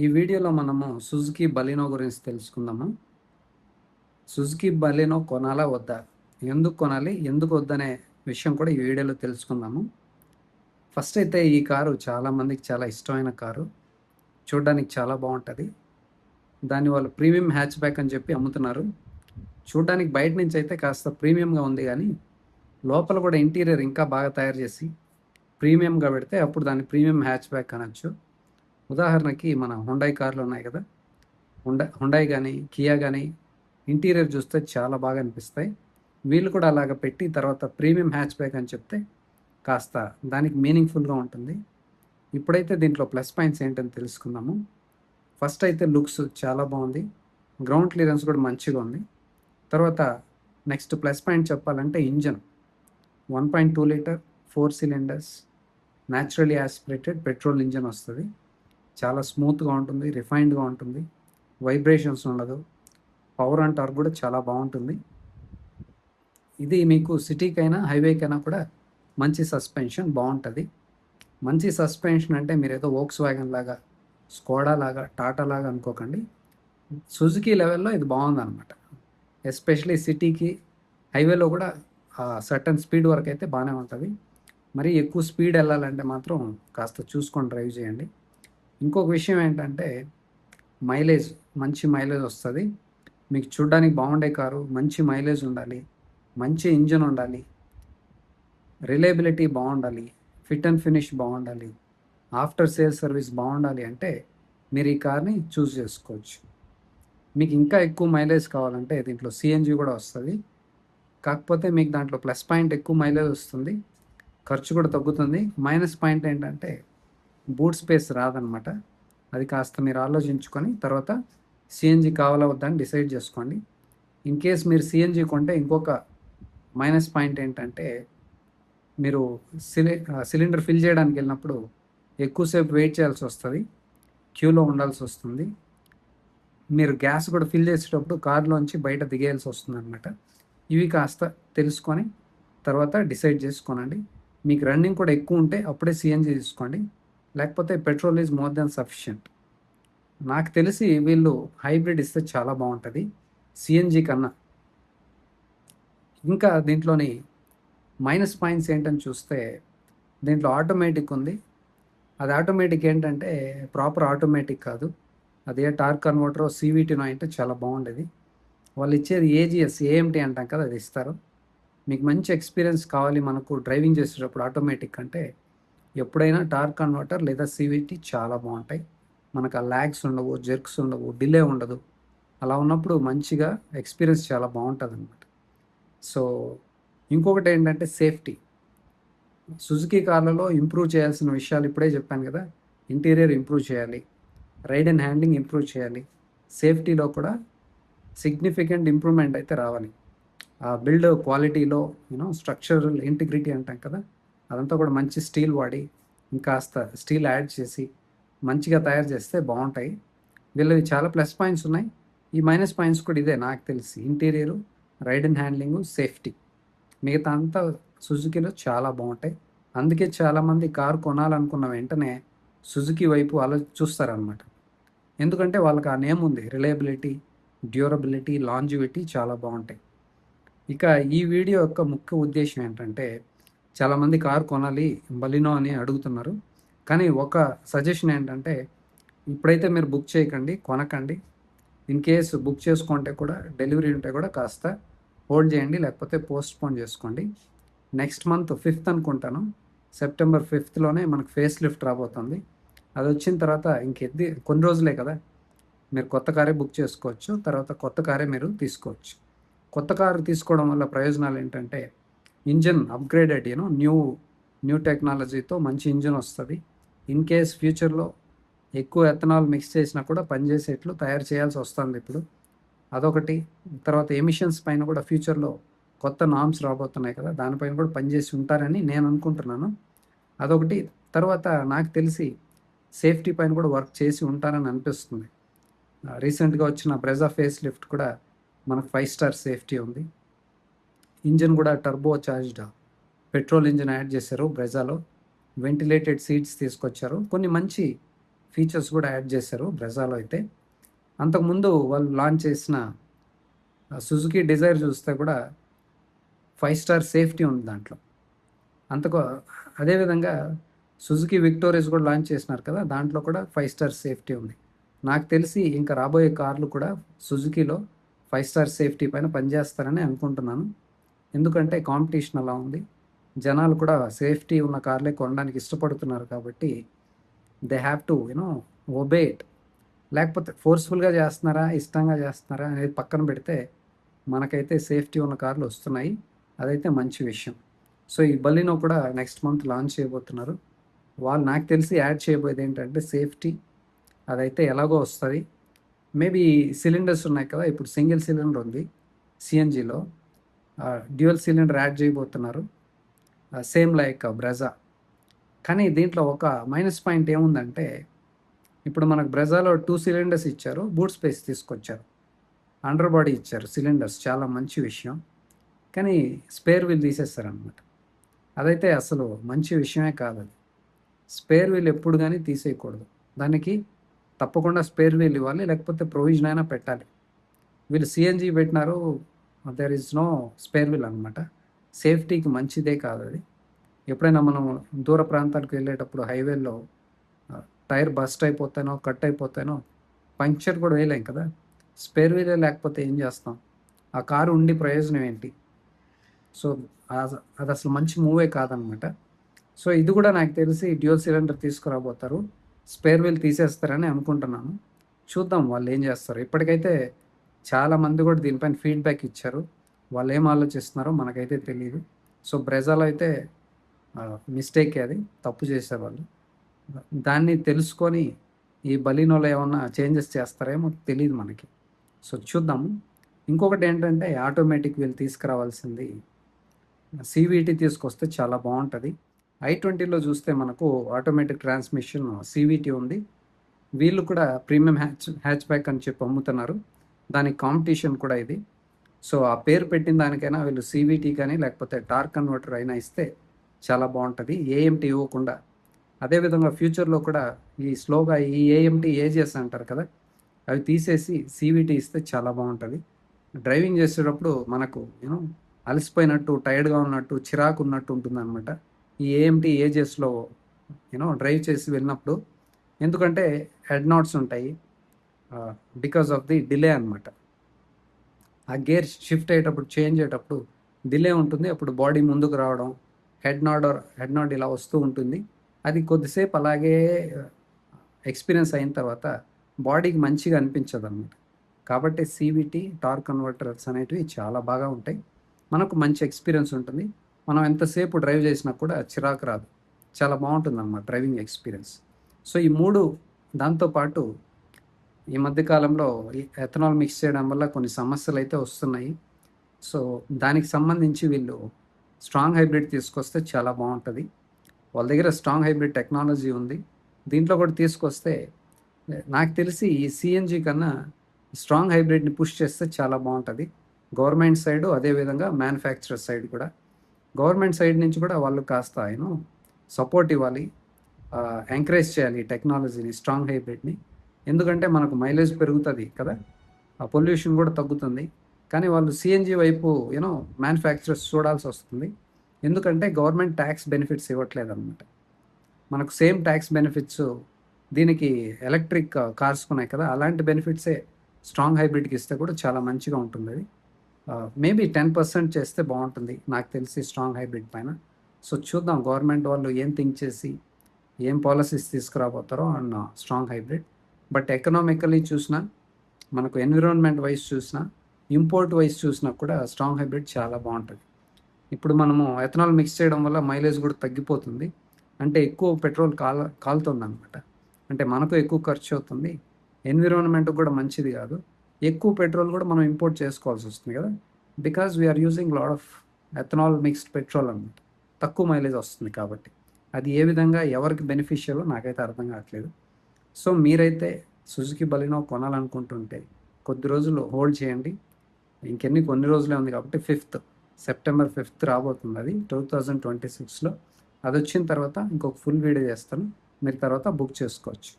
ఈ వీడియోలో మనము సుజుకి బలినో గురించి తెలుసుకుందాము. సుజుకి బలినో కొనాలా వద్దా, ఎందుకు కొనాలి, ఎందుకు వద్దనే విషయం కూడా ఈ వీడియోలో తెలుసుకుందాము. ఫస్ట్ అయితే ఈ కారు చాలామందికి చాలా ఇష్టమైన కారు. చూడడానికి చాలా బాగుంటుంది. దాన్ని వాళ్ళు ప్రీమియం హ్యాచ్ బ్యాక్ అని చెప్పి అమ్ముతున్నారు. చూడడానికి బయట నుంచి అయితే కాస్త ప్రీమియంగా ఉంది, కానీ లోపల కూడా ఇంటీరియర్ ఇంకా బాగా తయారు చేసి ప్రీమియంగా పెడితే అప్పుడు దాన్ని ప్రీమియం హ్యాచ్ బ్యాక్ అనొచ్చు. ఉదాహరణకి మన హుండాయ్ కార్లు ఉన్నాయి కదా, హుండాయ్ కానీ కియా కానీ ఇంటీరియర్ చూస్తే చాలా బాగా అనిపిస్తాయి. వీళ్ళు కూడా అలాగ పెట్టి తర్వాత ప్రీమియం హ్యాచ్ బ్యాక్ అని చెప్తే కాస్త దానికి మీనింగ్ఫుల్గా ఉంటుంది. ఇప్పుడైతే దీంట్లో ప్లస్ పాయింట్స్ ఏంటని తెలుసుకుందాము. ఫస్ట్ అయితే లుక్స్ చాలా బాగుంది, గ్రౌండ్ క్లియరెన్స్ కూడా మంచిగా ఉంది. తర్వాత నెక్స్ట్ ప్లస్ పాయింట్ చెప్పాలంటే engine 1.2 litre 4 cylinders naturally aspirated petrol engine వస్తుంది. చాలా స్మూత్గా ఉంటుంది, రిఫైన్డ్గా ఉంటుంది, వైబ్రేషన్స్ ఉండదు, పవర్ అండ్ టార్క్ కూడా చాలా బాగుంటుంది. ఇది మీకు సిటీకైనా హైవేకైనా కూడా మంచి సస్పెన్షన్ బాగుంటుంది. మంచి సస్పెన్షన్ అంటే మీరు ఏదో వోక్స్ వ్యాగన్ లాగా, స్కోడా లాగా, టాటా లాగా అనుకోకండి. సుజుకి లెవెల్లో ఇది బాగుందన్నమాట. ఎస్పెషలీ సిటీకి హైవేలో కూడా సర్టన్ స్పీడ్ వరకు అయితే బాగానే ఉంటుంది. మరి ఎక్కువ స్పీడ్ వెళ్ళాలంటే మాత్రం కాస్త చూసుకొని డ్రైవ్ చేయండి. ఇంకొక విషయం ఏంటంటే మైలేజ్, మంచి మైలేజ్ వస్తుంది. మీకు చూడడానికి బాగుండే కారు, మంచి మైలేజ్ ఉండాలి, మంచి ఇంజన్ ఉండాలి, రిలయబిలిటీ బాగుండాలి, ఫిట్ అండ్ ఫినిష్ బాగుండాలి, ఆఫ్టర్ సేల్ సర్వీస్ బాగుండాలి అంటే మీరు ఈ కార్ని చూస్ చేసుకోవచ్చు. మీకు ఇంకా ఎక్కువ మైలేజ్ కావాలంటే దీంట్లో సిఎన్జి కూడా వస్తుంది. కాకపోతే మీకు దాంట్లో ప్లస్ పాయింట్ ఎక్కువ మైలేజ్ వస్తుంది, ఖర్చు కూడా తగ్గుతుంది. మైనస్ పాయింట్ ఏంటంటే బూట్ స్పేస్ రాదనమాట. అది కాస్త మీరు ఆలోచించుకొని తర్వాత సిఎన్జి కావాలా వద్దని డిసైడ్ చేసుకోండి. ఇన్ కేస్ మీరు సిఎన్జి కొంటే ఇంకొక మైనస్ పాయింట్ ఏంటంటే మీరు సిలిండర్ ఫిల్ చేయడానికి వెళ్ళినప్పుడు ఎక్కువసేపు వెయిట్ చేయాల్సి వస్తుంది, క్యూలో ఉండాల్సి వస్తుంది. మీరు గ్యాస్ కూడా ఫిల్ చేసేటప్పుడు కార్లోంచి బయట దిగేయాల్సి వస్తుంది అనమాట. ఇవి కాస్త తెలుసుకొని తర్వాత డిసైడ్ చేసుకోనండి. మీకు రన్నింగ్ కూడా ఎక్కువ ఉంటే అప్పుడే సిఎన్జి తీసుకోండి, లేకపోతే petrol is more than sufficient. నాకు తెలిసి వీళ్ళు హైబ్రిడ్ ఇస్తే చాలా బాగుంటుంది సిఎన్జి కన్నా. ఇంకా దీంట్లోని మైనస్ పాయింట్స్ ఏంటని చూస్తే దీంట్లో ఆటోమేటిక్ ఉంది. అది ఆటోమేటిక్ ఏంటంటే ప్రాపర్ ఆటోమేటిక్ కాదు, అదే టార్క్ కన్వర్టర్ సివిటీనో అంటే చాలా బాగుండేది. వాళ్ళు ఇచ్చేది ఏజిఎస్ ఏఎంటీ అంటాం కదా, అది ఇస్తారు. మీకు మంచి ఎక్స్పీరియన్స్ కావాలి మనకు డ్రైవింగ్ చేసేటప్పుడు ఆటోమేటిక్ అంటే ఎప్పుడైనా టార్క్ కన్వర్టర్ లేదా సివిటీ చాలా బాగుంటాయి. మనకు ఆ ల్యాగ్స్ ఉండవు, జెర్క్స్ ఉండవు, డిలే ఉండదు. అలా ఉన్నప్పుడు మంచిగా ఎక్స్పీరియన్స్ చాలా బాగుంటుంది అనమాట. సో ఇంకొకటి ఏంటంటే సేఫ్టీ. సుజుకి కార్లలో ఇంప్రూవ్ చేయాల్సిన విషయాలు ఇప్పుడే చెప్పాను కదా. ఇంటీరియర్ ఇంప్రూవ్ చేయాలి, రైడ్ అండ్ హ్యాండ్లింగ్ ఇంప్రూవ్ చేయాలి, సేఫ్టీలో కూడా సిగ్నిఫికెంట్ ఇంప్రూవ్మెంట్ అయితే రావాలి. ఆ బిల్డ్ క్వాలిటీలో స్ట్రక్చరల్ ఇంటిగ్రిటీ అంటాం కదా, అదంతా కూడా మంచి స్టీల్ వాడి ఇంకాస్త స్టీల్ యాడ్ చేసి మంచిగా తయారు చేస్తే బాగుంటాయి. వీళ్ళవి చాలా ప్లస్ పాయింట్స్ ఉన్నాయి. ఈ మైనస్ పాయింట్స్ కూడా ఇదే నాకు తెలిసి, ఇంటీరియరు, రైడ్ అండ్ హ్యాండ్లింగు, సేఫ్టీ. మిగతా అంతా సుజుకిలో చాలా బాగుంటాయి. అందుకే చాలామంది కారు కొనాలనుకున్న వెంటనే సుజుకి వైపు చూస్తారనమాట. ఎందుకంటే వాళ్ళకి ఆ నేమ్ ఉంది, రిలయబిలిటీ, డ్యూరబిలిటీ, లాంజివిటీ చాలా బాగుంటాయి. ఇక ఈ వీడియో యొక్క ముఖ్య ఉద్దేశం ఏంటంటే చాలామంది కారు కొనాలి బలినో అని అడుగుతున్నారు. కానీ ఒక సజెషన్ ఏంటంటే ఇప్పుడైతే మీరు బుక్ చేయకండి, కొనకండి. ఇన్ కేసు బుక్ చేసుకుంటే కూడా డెలివరీ ఉంటే కూడా కాస్త హోల్డ్ చేయండి, లేకపోతే పోస్ట్పోన్ చేసుకోండి. నెక్స్ట్ మంత్ 5th అనుకుంటాను, సెప్టెంబర్ 5thలోనే మనకు ఫేస్ లిఫ్ట్ రాబోతుంది. అది వచ్చిన తర్వాత కొన్ని రోజులే కదా, మీరు కొత్త కారే బుక్ చేసుకోవచ్చు, తర్వాత కొత్త కారే మీరు తీసుకోవచ్చు. కొత్త కారు తీసుకోవడం వల్ల ప్రయోజనాలు ఏంటంటే ఇంజన్ అప్గ్రేడెడ్, న్యూ టెక్నాలజీతో మంచి ఇంజన్ వస్తుంది. ఇన్ కేస్ ఫ్యూచర్లో ఎక్కువ ఎథనాల్ మిక్స్ చేసినా కూడా పనిచేసేట్లు తయారు చేయాల్సి వస్తుంది ఇప్పుడు, అదొకటి. తర్వాత ఎమిషన్స్ పైన కూడా ఫ్యూచర్లో కొత్త నామ్స్ రాబోతున్నాయి కదా, దానిపైన కూడా పనిచేసి ఉంటారని నేను అనుకుంటున్నాను, అదొకటి. తర్వాత నాకు తెలిసి సేఫ్టీ పైన కూడా వర్క్ చేసి ఉంటారని అనిపిస్తుంది. రీసెంట్గా వచ్చిన బ్రెజా ఫేస్ లిఫ్ట్ కూడా మనకు 5 స్టార్ సేఫ్టీ ఉంది. ఇంజన్ కూడా turbo charged petrol engine add చేశారు బ్రెజాలో. వెంటిలేటెడ్ సీట్స్ తీసుకొచ్చారు, కొన్ని మంచి ఫీచర్స్ కూడా యాడ్ చేశారు బ్రెజాలో అయితే. అంతకుముందు వాళ్ళు లాంచ్ చేసిన సుజుకి డిజైర్ చూస్తే కూడా 5 స్టార్ సేఫ్టీ ఉంది దాంట్లో. అంతకు అదేవిధంగా సుజుకి విక్టోరియస్ కూడా లాంచ్ చేసినారు కదా, దాంట్లో కూడా 5 స్టార్ సేఫ్టీ ఉంది. నాకు తెలిసి ఇంకా రాబోయే కార్లు కూడా సుజుకిలో 5 స్టార్ సేఫ్టీ పైన పనిచేస్తారని అనుకుంటున్నాను. ఎందుకంటే కాంపిటీషన్ అలా ఉంది. జనాలు కూడా సేఫ్టీ ఉన్న కార్లే కొనడానికి ఇష్టపడుతున్నారు కాబట్టి they have to obey it. లేకపోతే ఫోర్స్ఫుల్గా చేస్తున్నారా, ఇష్టంగా చేస్తున్నారా అనేది పక్కన పెడితే మనకైతే సేఫ్టీ ఉన్న కార్లు వస్తున్నాయి. అదైతే మంచి విషయం. సో ఈ బలినో కూడా నెక్స్ట్ మంత్ లాంచ్ చేయబోతున్నారు. వాళ్ళు నాకు తెలిసి యాడ్ చేయబోయేది ఏంటంటే సేఫ్టీ. అదైతే ఎలాగో వస్తుంది. మేబీ సిలిండర్స్ ఉన్నాయి కదా, ఇప్పుడు సింగిల్ సిలిండర్ ఉంది సిఎన్జిలో, డ్యూయల్ సిలిండర్ యాడ్ చేయబోతున్నారు, సేమ్ లైక్ బ్రెజా. కానీ దీంట్లో ఒక మైనస్ పాయింట్ ఏముందంటే, ఇప్పుడు మనకు బ్రెజాలో 2 సిలిండర్స్ ఇచ్చారు, బూట్ స్పేస్ తీసుకొచ్చారు, అండర్ బాడీ ఇచ్చారు సిలిండర్స్, చాలా మంచి విషయం. కానీ స్పేర్ వీల్ తీసేస్తారనమాట. అదైతే అసలు మంచి విషయమే కాదు. అది స్పేర్ వీల్ ఎప్పుడు కానీ తీసేయకూడదు. దానికి తప్పకుండా స్పేర్ వీల్ ఇవ్వాలి, లేకపోతే ప్రొవిజన్ అయినా పెట్టాలి. వీళ్ళు సిఎన్జి పెట్టినారు, there is no spare wheel అనమాట. సేఫ్టీకి మంచిదే కాదు అది. ఎప్పుడైనా మనం దూర ప్రాంతాలకు వెళ్ళేటప్పుడు హైవేలో టైర్ బస్ట్ అయిపోతానో, కట్ అయిపోతానో, పంక్చర్ కూడా వేయలేం కదా. స్పేర్ వీలే లేకపోతే ఏం చేస్తాం? ఆ కారు ఉండి ప్రయోజనం ఏంటి? సో అది అసలు మంచి మూవే కాదనమాట. సో ఇది కూడా నాకు తెలిసి డ్యూయల్ సిలిండర్ తీసుకురాబోతారు, స్పేర్ వీల్ తీసేస్తారని అనుకుంటున్నాను. చూద్దాం వాళ్ళు ఏం చేస్తారు. ఇప్పటికైతే చాలామంది కూడా దీనిపైన ఫీడ్బ్యాక్ ఇచ్చారు. వాళ్ళు ఏం ఆలోచిస్తున్నారో మనకైతే తెలియదు. సో బ్రెజాలో అయితే మిస్టేకే, అది తప్పు చేసేవాళ్ళు. దాన్ని తెలుసుకొని ఈ బలినోలో ఏమన్నా చేంజెస్ చేస్తారేమో తెలియదు మనకి. సో చూద్దాము. ఇంకొకటి ఏంటంటే ఆటోమేటిక్ వీల్ తీసుకురావాల్సింది సివిటీ తీసుకొస్తే చాలా బాగుంటుంది. i20లో చూస్తే మనకు ఆటోమేటిక్ ట్రాన్స్మిషన్ సివిటీ ఉంది. వీళ్ళు కూడా ప్రీమియం హ్యాచ్ బ్యాక్ అని చెప్పి అమ్ముతున్నారు. దానికి కాంపిటీషన్ కూడా ఇది. సో ఆ పేరు పెట్టిన దానికైనా వీళ్ళు సివిటీ కానీ లేకపోతే టార్క్ కన్వర్టర్ అయినా ఇస్తే చాలా బాగుంటుంది, ఏఎంటీ ఇవ్వకుండా. అదేవిధంగా ఫ్యూచర్లో కూడా ఈ స్లోగా ఈ ఏఎంటీ ఏజిఎస్ అంటారు కదా, అవి తీసేసి సివిటీ ఇస్తే చాలా బాగుంటుంది. డ్రైవింగ్ చేసేటప్పుడు మనకు అలసిపోయినట్టు, టైర్డ్గా ఉన్నట్టు, చిరాకు ఉన్నట్టు ఉంటుంది అనమాట ఈ ఏఎంటీ ఏజిఎస్లో డ్రైవ్ చేసి వెళ్ళినప్పుడు. ఎందుకంటే హెడ్ నాట్స్ ఉంటాయి, బికాస్ ఆఫ్ ది డిలే అనమాట. ఆ గేర్ షిఫ్ట్ అయ్యేటప్పుడు, చేంజ్ అయ్యేటప్పుడు డిలే ఉంటుంది. అప్పుడు బాడీ ముందుకు రావడం, హెడ్ నాట్ ఇలా వస్తూ ఉంటుంది. అది కొద్దిసేపు అలాగే ఎక్స్పీరియన్స్ అయిన తర్వాత బాడీకి మంచిగా అనిపించదు అనమాట. కాబట్టి సివిటీ, టార్క్ కన్వర్టర్స్ అనేటివి చాలా బాగా ఉంటాయి. మనకు మంచి ఎక్స్పీరియన్స్ ఉంటుంది. మనం ఎంతసేపు డ్రైవ్ చేసినా కూడా చిరాకు రాదు, చాలా బాగుంటుంది అన్నమాట డ్రైవింగ్ ఎక్స్పీరియన్స్. సో ఈ 3 దాంతోపాటు ఈ మధ్యకాలంలో ఎథనాల్ మిక్స్ చేయడం వల్ల కొన్ని సమస్యలు అయితే వస్తున్నాయి. సో దానికి సంబంధించి వీళ్ళు స్ట్రాంగ్ హైబ్రిడ్ తీసుకొస్తే చాలా బాగుంటుంది. వాళ్ళ దగ్గర స్ట్రాంగ్ హైబ్రిడ్ టెక్నాలజీ ఉంది. దీంట్లో కూడా తీసుకొస్తే నాకు తెలిసి ఈ సిఎన్జి కన్నా స్ట్రాంగ్ హైబ్రిడ్ని పుష్ చేస్తే చాలా బాగుంటుంది. గవర్నమెంట్ సైడ్, అదేవిధంగా మ్యానుఫ్యాక్చరర్ సైడ్ కూడా. గవర్నమెంట్ సైడ్ నుంచి కూడా వాళ్ళు కాస్త సపోర్ట్ ఇవ్వాలి, ఎంకరేజ్ చేయాలి ఈ టెక్నాలజీని, స్ట్రాంగ్ హైబ్రిడ్ని. ఎందుకంటే మనకు మైలేజ్ పెరుగుతుంది కదా, ఆ పొల్యూషన్ కూడా తగ్గుతుంది. కానీ వాళ్ళు సిఎన్జి వైపు మ్యానుఫ్యాక్చరర్స్ చూడాల్సి వస్తుంది. ఎందుకంటే గవర్నమెంట్ ట్యాక్స్ బెనిఫిట్స్ ఇవ్వట్లేదు అనమాట. మనకు సేమ్ ట్యాక్స్ బెనిఫిట్స్ దీనికి ఎలక్ట్రిక్ కార్స్ ఉన్నాయి కదా, అలాంటి బెనిఫిట్సే స్ట్రాంగ్ హైబ్రిడ్కి ఇస్తే కూడా చాలా మంచిగా ఉంటుంది. అది మేబీ 10% చేస్తే బాగుంటుంది నాకు తెలిసి స్ట్రాంగ్ హైబ్రిడ్ పైన. సో చూద్దాం గవర్నమెంట్ వాళ్ళు ఏం థింక్ చేసి ఏం పాలసీస్ తీసుకురాబోతారో అన్న స్ట్రాంగ్ హైబ్రిడ్. బట్ ఎకనామికలీ చూసినా, మనకు ఎన్విరాన్మెంట్ వైజ్ చూసినా, ఇంపోర్ట్ వైజ్ చూసినా కూడా స్ట్రాంగ్ హైబ్రిడ్ చాలా బాగుంటుంది. ఇప్పుడు మనము ఎథనాల్ మిక్స్ చేయడం వల్ల మైలేజ్ కూడా తగ్గిపోతుంది. అంటే ఎక్కువ పెట్రోల్ కాలుతుంది అనమాట. అంటే మనకు ఎక్కువ ఖర్చు అవుతుంది, ఎన్విరాన్మెంట్ కూడా మంచిది కాదు. ఎక్కువ పెట్రోల్ కూడా మనం ఇంపోర్ట్ చేసుకోవాల్సి వస్తుంది కదా, because we are using lot of ethanol mixed petrol అనమాట. తక్కువ మైలేజ్ వస్తుంది కాబట్టి అది ఏ విధంగా ఎవరికి బెనిఫిషియలో నాకైతే అర్థం కావట్లేదు. సో మీరైతే సుజుకి బలినో కొనాలనుకుంటుంటే కొద్ది రోజులు హోల్డ్ చేయండి. కొన్ని రోజులే ఉంది కాబట్టి సెప్టెంబర్ 5th రాబోతుంది అది 2026లో. అది వచ్చిన తర్వాత ఇంకొక ఫుల్ వీడియో చేస్తాను, మీరు తర్వాత బుక్ చేసుకోవచ్చు.